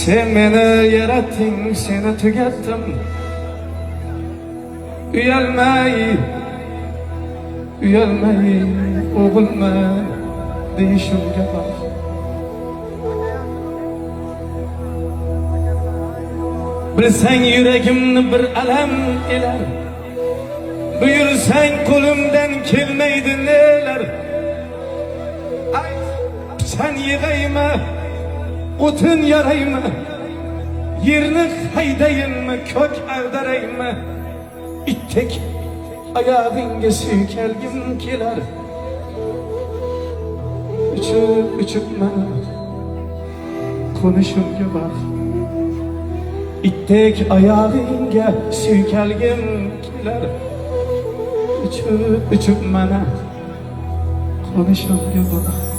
Sen meni yarattın, seni tügettim. Uyalmay, uyalmay, o'g'ilma deyishimga bak. Bilsang yuragimni bir alam elar, buyursang qo'limdan kelmaydi nelar. Sen yig'ayma, o'tin yarayma, yerni haydayinmi, ko'k ag'daraymi. İttek ayağınga suykalgim kelar. Uçup mana konuşumga bak. İttek ayağınga suykalgim kelar. Uçup mana konuşumga bak.